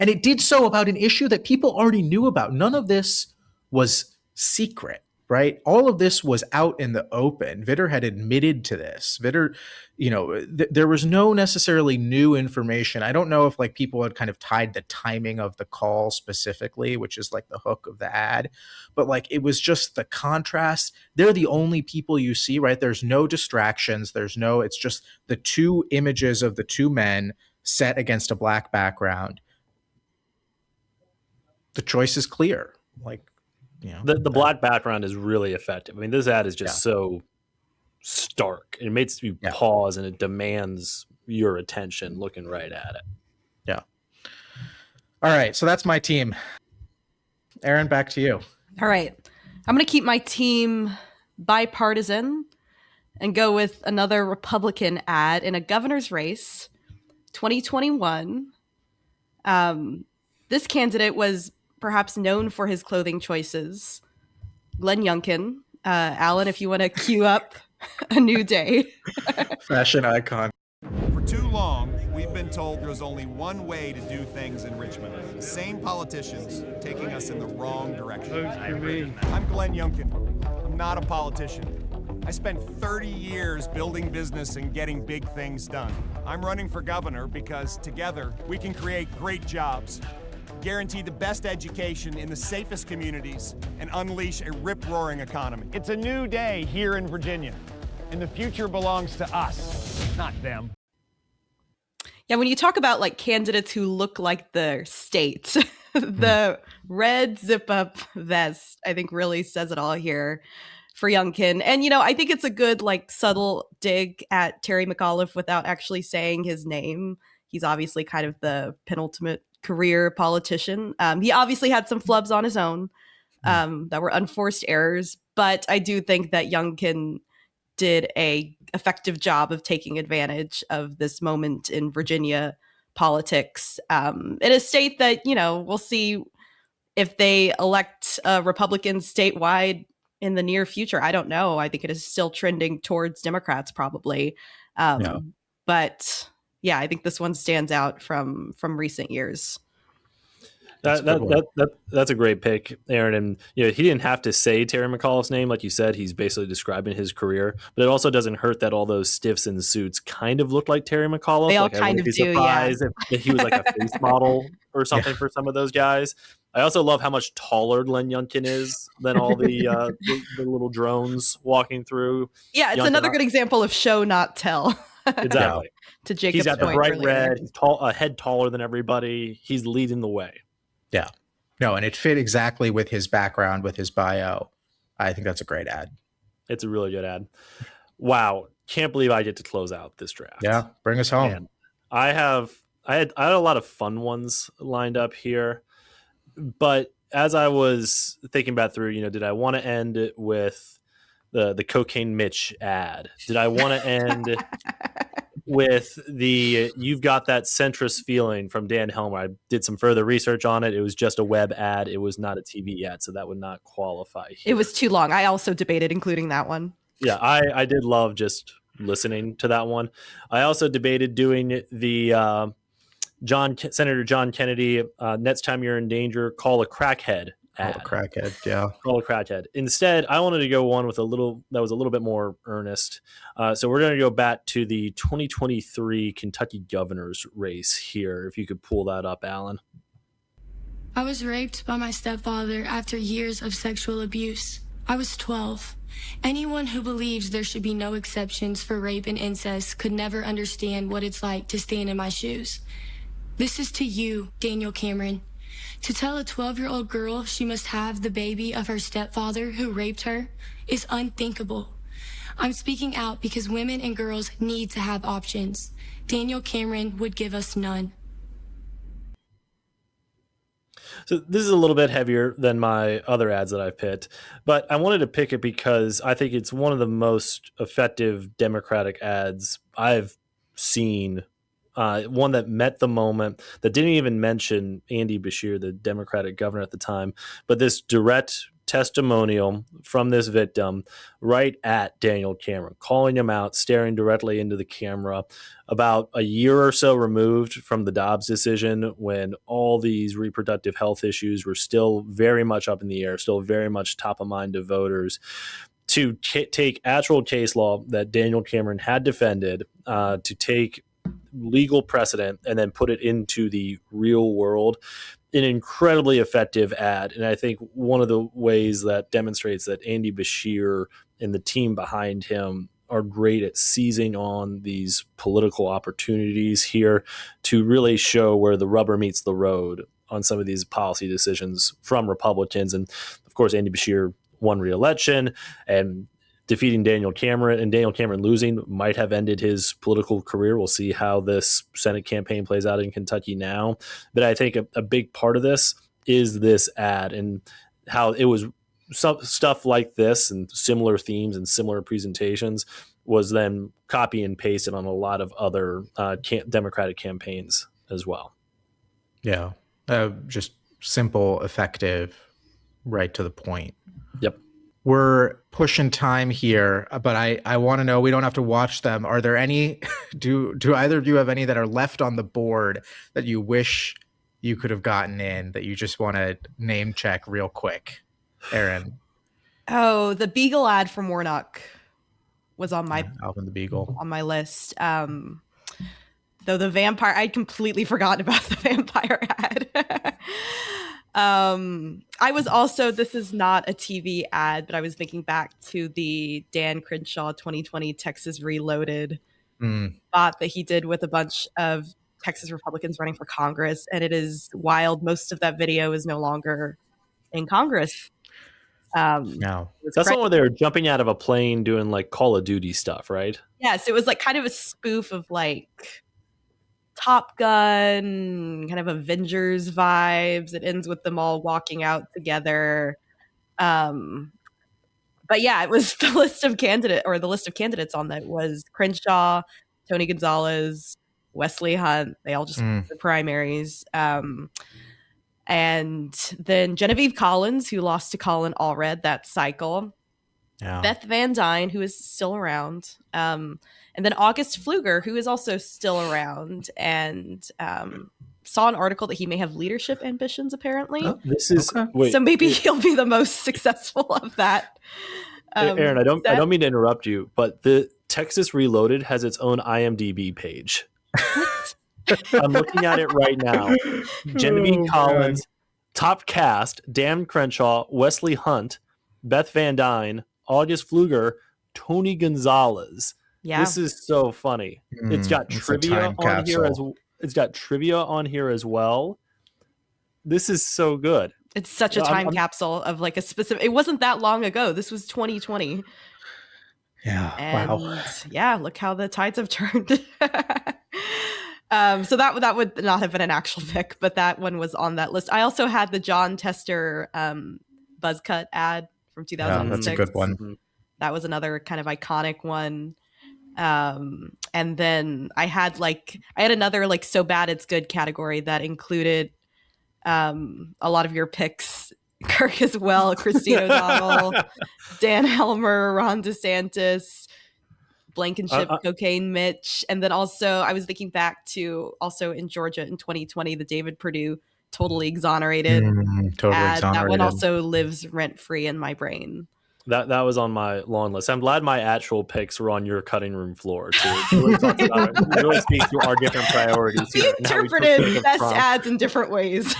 And it did so about an issue that people already knew about. None of this was secret, right? All of this was out in the open. Vitter had admitted to this. Vitter, there was no necessarily new information. I don't know if like people had kind of tied the timing of the call specifically, which is like the hook of the ad, but like it was just the contrast. They're the only people you see, right? There's no distractions. It's just the two images of the two men set against a black background. The choice is clear. The black background is really effective. I mean, this ad is just so stark. It makes you pause, and it demands your attention looking right at it. Yeah. All right. So that's my team. Erin, back to you. All right. I'm going to keep my team bipartisan and go with another Republican ad in a governor's race, 2021. This candidate was perhaps known for his clothing choices. Glenn Youngkin. Alan, if you want to cue up A New Day. Fashion icon. For too long, we've been told there's only one way to do things in Richmond. The same politicians taking us in the wrong direction. I'm Glenn Youngkin. I'm not a politician. I spent 30 years building business and getting big things done. I'm running for governor because together we can create great jobs, guarantee the best education in the safest communities, and unleash a rip-roaring economy. It's a new day here in Virginia, and the future belongs to us, not them. Yeah, when you talk about like candidates who look like the state, the red zip-up vest, I think really says it all here for Youngkin. And, I think it's a good like subtle dig at Terry McAuliffe without actually saying his name. He's obviously kind of the penultimate career politician. He obviously had some flubs on his own that were unforced errors, but I do think that Youngkin did a effective job of taking advantage of this moment in Virginia politics in a state that, we'll see if they elect Republicans statewide in the near future, I don't know. I think it is still trending towards Democrats probably. But yeah, I think this one stands out from recent years. That's a great pick, Erin. And he didn't have to say Terry McAuliffe's name, like you said. He's basically describing his career, but it also doesn't hurt that all those stiffs in suits kind of look like Terry McAuliffe. They all like, kind I of wouldn't be do, surprised if he was like a face model or something for some of those guys. I also love how much taller Glenn Youngkin is than all the little drones walking through. Yeah, it's another good example of show not tell. Exactly. To Jacob's he's got the point bright earlier. red. He's a head taller than everybody. He's leading the way. Yeah. No, and it fit exactly with his background, with his bio. I think that's a great ad. It's a really good ad. Wow. Can't believe I get to close out this draft. Yeah. Bring us home. Man, I had a lot of fun ones lined up here, but as I was thinking about through, did I want to end it with the Cocaine Mitch ad? Did I want to end with the "You've Got That Centrist Feeling" from Dan Helmer? I did some further research on it. It was just a web ad. It was not a TV ad, so that would not qualify here. It was too long. I also debated including that one. Yeah, I did love just listening to that one. I also debated doing the Senator John Kennedy, "Next time you're in danger, call a crackhead" ad. Call a crackhead, yeah. Call a crackhead. Instead, I wanted to go one with that was a little bit more earnest. So we're going to go back to the 2023 Kentucky governor's race here. If you could pull that up, Alan. I was raped by my stepfather after years of sexual abuse. I was 12. Anyone who believes there should be no exceptions for rape and incest could never understand what it's like to stand in my shoes. This is to you, Daniel Cameron. To tell a 12-year-old girl she must have the baby of her stepfather who raped her is unthinkable. I'm speaking out because women and girls need to have options. Daniel Cameron would give us none. So this is a little bit heavier than my other ads that I've picked, but I wanted to pick it because I think it's one of the most effective Democratic ads I've seen. One that met the moment, that didn't even mention Andy Beshear, the Democratic governor at the time, but this direct testimonial from this victim right at Daniel Cameron, calling him out, staring directly into the camera, about a year or so removed from the Dobbs decision, when all these reproductive health issues were still very much up in the air, still very much top of mind to voters, to take actual case law that Daniel Cameron had defended, to take legal precedent and then put it into the real world. An incredibly effective ad. And I think one of the ways that demonstrates that Andy Beshear and the team behind him are great at seizing on these political opportunities here to really show where the rubber meets the road on some of these policy decisions from Republicans. And of course, Andy Beshear won re-election, and defeating Daniel Cameron, and Daniel Cameron losing might have ended his political career. We'll see how this Senate campaign plays out in Kentucky now. But I think a big part of this is this ad, and how it was stuff like this and similar themes and similar presentations was then copy and pasted on a lot of other Democratic campaigns as well. Yeah. Just simple, effective, right to the point. Yep. We're pushing time here, but I want to know, we don't have to watch them. Are there any, do either of you have any that are left on the board that you wish you could have gotten in, that you just want to name check real quick? Erin. Oh, the Beagle ad from Warnock was on my Alvin the Beagle on my list. Though the vampire, I'd completely forgotten about the vampire ad. I was also, this is not a TV ad, but I was thinking back to the Dan Crenshaw 2020 Texas Reloaded spot that he did with a bunch of Texas Republicans running for Congress. And it is wild. Most of that video is no longer in Congress. No, that's the one where they were jumping out of a plane doing like Call of Duty stuff, right? Yes, it was like kind of a spoof of like Top Gun, kind of Avengers vibes. It ends with them all walking out together. But yeah, it was the list of candidates on that was Crenshaw, Tony Gonzalez, Wesley Hunt. They all just the primaries. And then Genevieve Collins, who lost to Colin Allred that cycle. Yeah. Beth Van Dyne, who is still around. And then August Pfluger, who is also still around. And saw an article that he may have leadership ambitions, apparently. This is so maybe he'll be the most successful of that. Erin, I don't mean to interrupt you, but the Texas Reloaded has its own IMDb page. I'm looking at it right now. Genevieve Collins, top cast: Dan Crenshaw, Wesley Hunt, Beth Van Dyne, August Pfluger, Tony Gonzalez. Yeah. This is so funny. It's got trivia on here as well. This is so good. It's such a time capsule of like a specific. It wasn't that long ago. This was 2020. Yeah. And wow. Yeah, look how the tides have turned. So that would not have been an actual pick, but that one was on that list. I also had the John Tester buzz cut ad from 2006. Yeah, that's a good one. That was another kind of iconic one. And then I had another like so bad it's good category that included a lot of your picks, Kirk, as well. Christine O'Donnell, Dan Helmer, Ron DeSantis, Blankenship, Cocaine Mitch. And then also I was thinking back to also in Georgia in 2020, the David Perdue totally exonerated ad. That one also lives rent-free in my brain. That was on my long list. I'm glad my actual picks were on your cutting room floor too. It really speaks to our different priorities. We interpreted best ads in different ways.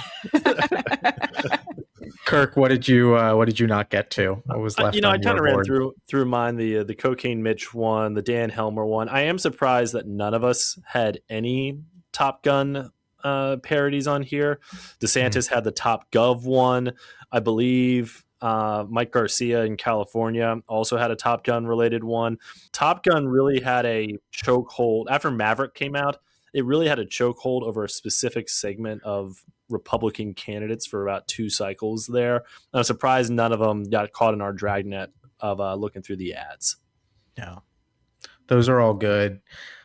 Kirk, what did you not get to? What was left? I kind of ran through mine. The Cocaine Mitch one, the Dan Helmer one. I am surprised that none of us had any Top Gun parodies on here. DeSantis had the Top Gov one, I believe. Mike Garcia in California also had a Top Gun related one. Top Gun really had a chokehold after Maverick came out. It really had a chokehold over a specific segment of Republican candidates for about 2 cycles there. I'm surprised none of them got caught in our dragnet of looking through the ads. Yeah, those are all good.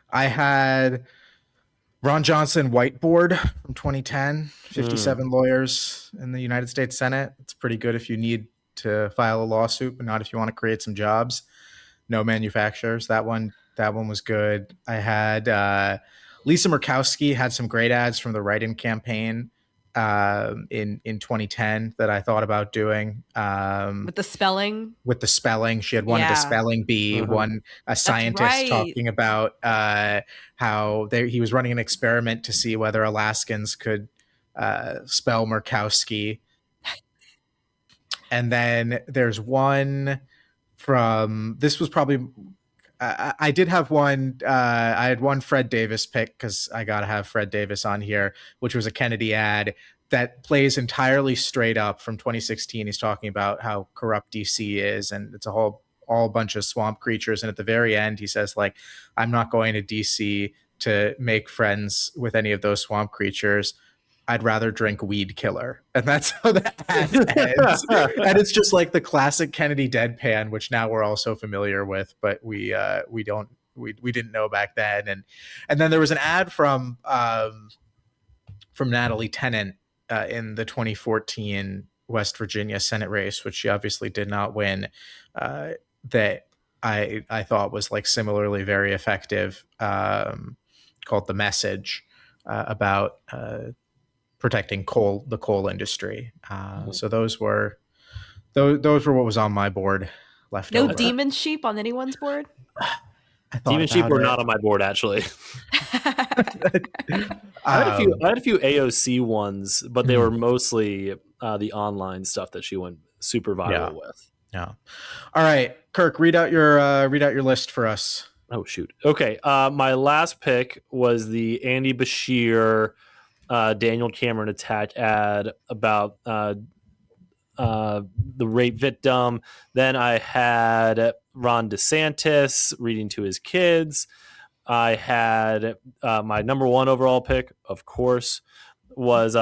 I had Ron Johnson whiteboard from 2010, 57 lawyers in the United States Senate. It's pretty good if you need to file a lawsuit, but not if you want to create some jobs. No manufacturers. That one was good. I had Lisa Murkowski had some great ads from the write-in campaign in 2010 that I thought about doing. With the spelling? With the spelling. She had one of the spelling bee, a scientist talking about how he was running an experiment to see whether Alaskans could spell Murkowski. And then there's one from, this was probably, I did have one, I had one Fred Davis pick because I got to have Fred Davis on here, which was a Kennedy ad that plays entirely straight up from 2016. He's talking about how corrupt DC is, and it's all bunch of swamp creatures. And at the very end, he says, like, I'm not going to DC to make friends with any of those swamp creatures. I'd rather drink Weed Killer. And that's how that ad ends. And it's just like the classic Kennedy deadpan, which now we're all so familiar with, but we didn't know back then. And then there was an ad from Natalie Tennant in the 2014 West Virginia Senate race, which she obviously did not win, that I thought was like similarly very effective, called The Message, about protecting the coal industry. So those were what was on my board left No over. Demon Sheep on anyone's board? Demon Sheep were not on my board, actually. I had a few AOC ones, but they were mostly the online stuff that she went super viral with. Yeah. All right, Kirk, read out your list for us. Oh shoot. Okay. My last pick was the Andy Bashir, Daniel Cameron attack ad about the rape victim. Then I had Ron DeSantis reading to his kids. I had my number one overall pick, of course, was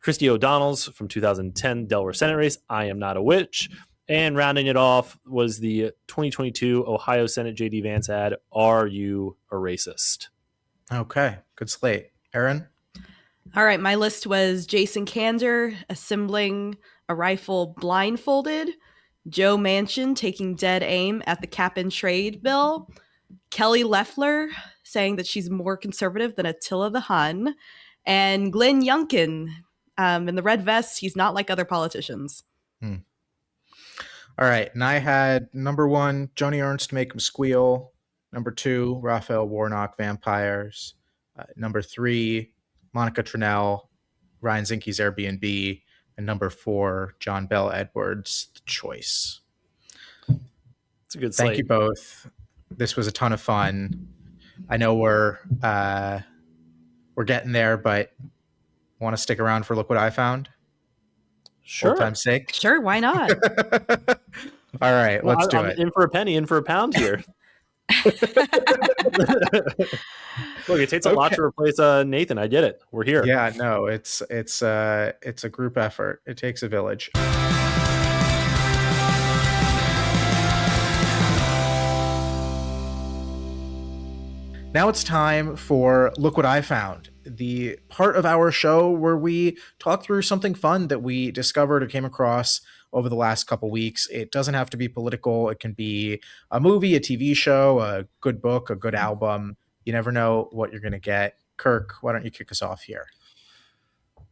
Christy O'Donnell's from 2010 Delaware Senate race, I Am Not a Witch. And rounding it off was the 2022 Ohio Senate J.D. Vance ad, Are You a Racist? Okay, good slate. Erin? All right, my list was Jason Kander assembling a rifle blindfolded, Joe Manchin taking dead aim at the cap and trade bill, Kelly Loeffler saying that she's more conservative than Attila the Hun, and Glenn Youngkin in the red vest. He's not like other politicians. All right, and I had number 1, Joni Ernst, Make 'Em Squeal. Number 2, Raphael Warnock, Vampires. Number 3, Monica Tranell, Ryan Zinke's Airbnb. And number 4, John Bell Edwards, The Choice. It's a good slate. Thank you both. This was a ton of fun. I know we're getting there, but want to stick around for Look What I Found? Sure. Old time's sake? Sure, why not? All right, let's do I'm it. in for a penny, in for a pound here. Look, it takes a lot to replace Nathan. I get it. We're here. Yeah, no, it's a group effort. It takes a village. Now it's time for Look What I Found, the part of our show where we talk through something fun that we discovered or came across over the last couple weeks. It doesn't have to be political. It can be a movie, a TV show, a good book, a good album. You never know what you're going to get. Kirk, why don't you kick us off here?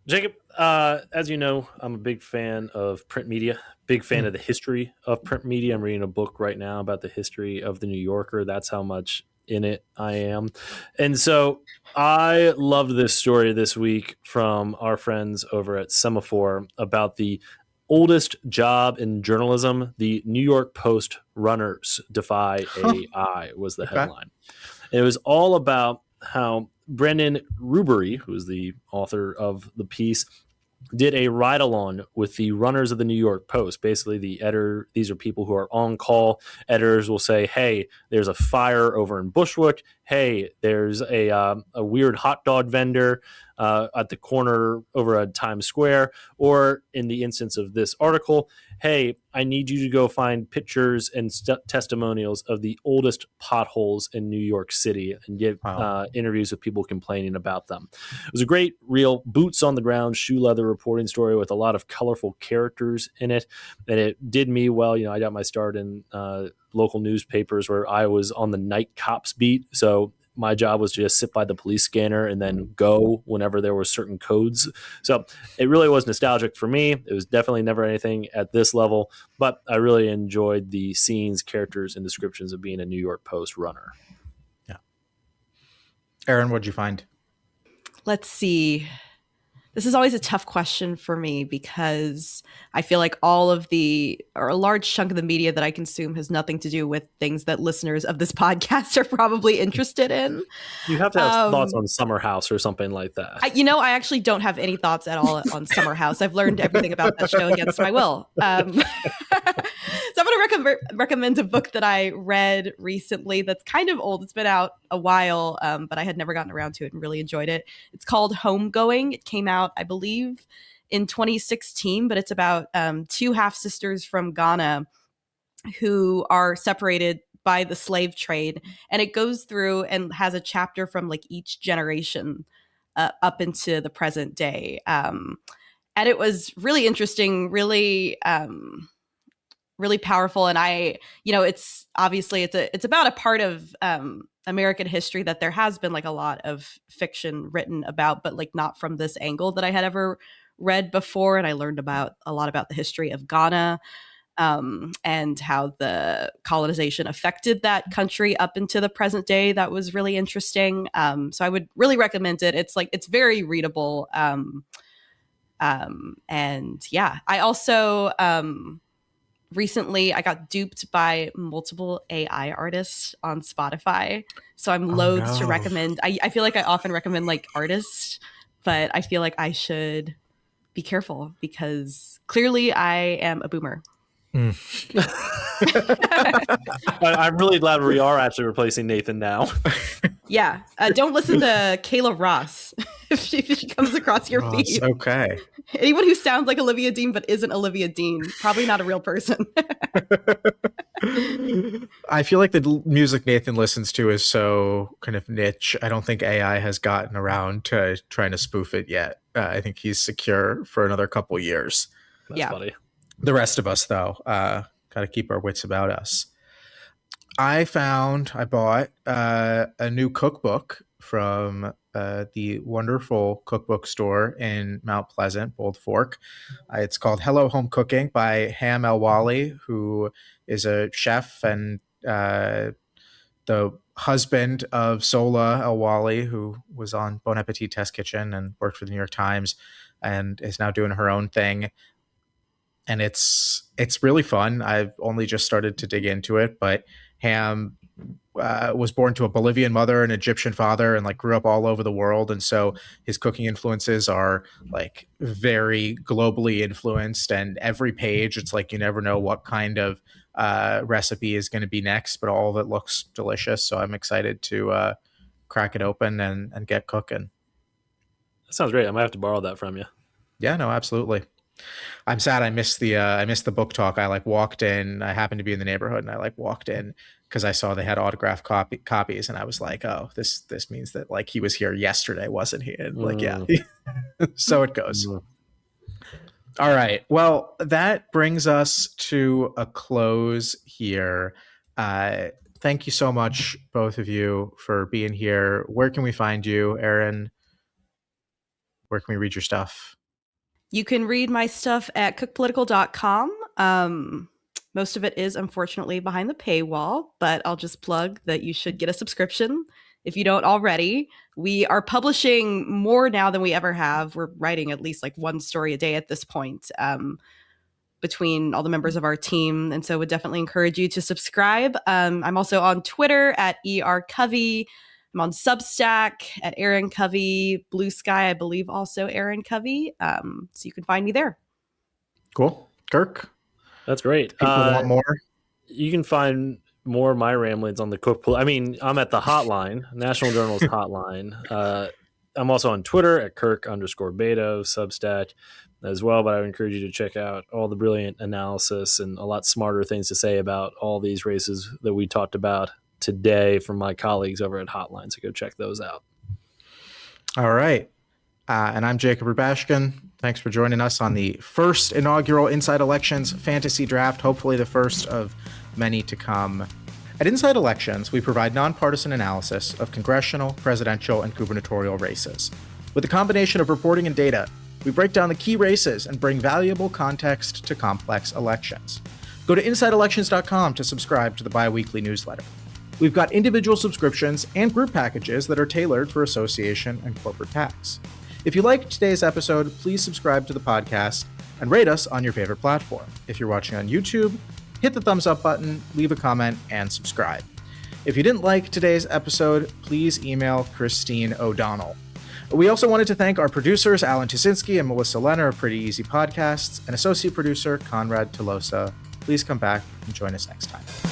Jacob, as you know, I'm a big fan of print media, big fan of the history of print media. I'm reading a book right now about the history of the New Yorker. That's how much in it I am. And so I loved this story this week from our friends over at Semaphore about the oldest job in journalism. The New York Post runners defy AI was the headline. And it was all about how Brendan Rubery, who's the author of the piece, did a ride-along with the runners of the New York Post. Basically, the editor, these are people who are on call. Editors will say, hey, there's a fire over in Bushwick. Hey, there's a weird hot dog vendor at the corner over at Times Square. Or in the instance of this article, hey, I need you to go find pictures and testimonials of the oldest potholes in New York City and give interviews with people complaining about them. It was a great, real boots on the ground, shoe leather reporting story with a lot of colorful characters in it. And it did me well. You know, I got my start in local newspapers where I was on the night cops beat. So my job was to just sit by the police scanner and then go whenever there were certain codes. So it really was nostalgic for me. It was definitely never anything at this level, but I really enjoyed the scenes, characters, and descriptions of being a New York Post runner. Yeah. Erin, what'd you find? Let's see. This is always a tough question for me because I feel like a large chunk of the media that I consume has nothing to do with things that listeners of this podcast are probably interested in. You have to have thoughts on Summer House or something like that. I actually don't have any thoughts at all on Summer House. I've learned everything about that show against my will. So I'm going to recommend a book that I read recently that's kind of old. It's been out a while, but I had never gotten around to it and really enjoyed it. It's called Homegoing. It came out, I believe, in 2016, but it's about two half-sisters from Ghana who are separated by the slave trade. And it goes through and has a chapter from like each generation up into the present day. And it was really interesting, really powerful. And it's obviously it's about a part of American history that there has been like a lot of fiction written about, but like not from this angle that I had ever read before. And I learned a lot about the history of Ghana and how the colonization affected that country up into the present day. That was really interesting. So I would really recommend it. It's very readable. And yeah, I also recently I got duped by multiple AI artists on Spotify. So I'm loath to recommend. I feel like I often recommend like artists, but I feel like I should be careful because clearly I am a boomer. I'm really glad we are actually replacing Nathan now. Yeah. Don't listen to Kayla Ross if she comes across your feed. Okay. Anyone who sounds like Olivia Dean but isn't Olivia Dean, probably not a real person. I feel like the music Nathan listens to is so kind of niche. I don't think AI has gotten around to trying to spoof it yet. I think he's secure for another couple years. That's funny. The rest of us, though, got to keep our wits about us. I bought a new cookbook from the wonderful cookbook store in Mount Pleasant, Bold Fork. It's called Hello Home Cooking by Ham El-Wali, who is a chef and the husband of Sola El-Wali, who was on Bon Appetit Test Kitchen and worked for the New York Times and is now doing her own thing. And it's really fun. I've only just started to dig into it, but Ham was born to a Bolivian mother and Egyptian father and like grew up all over the world. And so his cooking influences are like very globally influenced, and every page, it's like, you never know what kind of recipe is going to be next, but all of it looks delicious. So I'm excited to crack it open and get cooking. That sounds great. I might have to borrow that from you. Yeah, no, absolutely. I'm sad I missed the book talk. I like walked in. I happened to be in the neighborhood, and I like walked in because I saw they had autographed copies, and I was like, "Oh, this means that like he was here yesterday, wasn't he?" And like, yeah, so it goes. All right. Well, that brings us to a close here. Thank you so much, both of you, for being here. Where can we find you, Erin? Where can we read your stuff? You can read my stuff at cookpolitical.com. Most of it is unfortunately behind the paywall, but I'll just plug that you should get a subscription if you don't already. We are publishing more now than we ever have. We're writing at least like one story a day at this point, between all the members of our team. And so would definitely encourage you to subscribe. I'm also on Twitter at ER Covey. I'm on Substack at Erin Covey, Blue Sky, I believe also Erin Covey. So you can find me there. Cool. Kirk? That's great. People want more? You can find more of my ramblings on the I'm at the Hotline, National Journal's Hotline. I'm also on Twitter at Kirk_Bado, Substack as well, but I would encourage you to check out all the brilliant analysis and a lot smarter things to say about all these races that we talked about today from my colleagues over at Hotline. So go check those out. All right. And I'm Jacob Rubashkin. Thanks for joining us on the first inaugural Inside Elections Fantasy Draft, hopefully the first of many to come. At Inside Elections, we provide nonpartisan analysis of congressional, presidential, and gubernatorial races. With a combination of reporting and data, we break down the key races and bring valuable context to complex elections. Go to InsideElections.com to subscribe to the bi-weekly newsletter. We've got individual subscriptions and group packages that are tailored for association and corporate tax. If you liked today's episode, please subscribe to the podcast and rate us on your favorite platform. If you're watching on YouTube, hit the thumbs up button, leave a comment, and subscribe. If you didn't like today's episode, please email Christine O'Donnell. We also wanted to thank our producers, Alan Tusinski and Melissa Lenner of Pretty Easy Podcasts, and associate producer, Conrad Tolosa. Please come back and join us next time.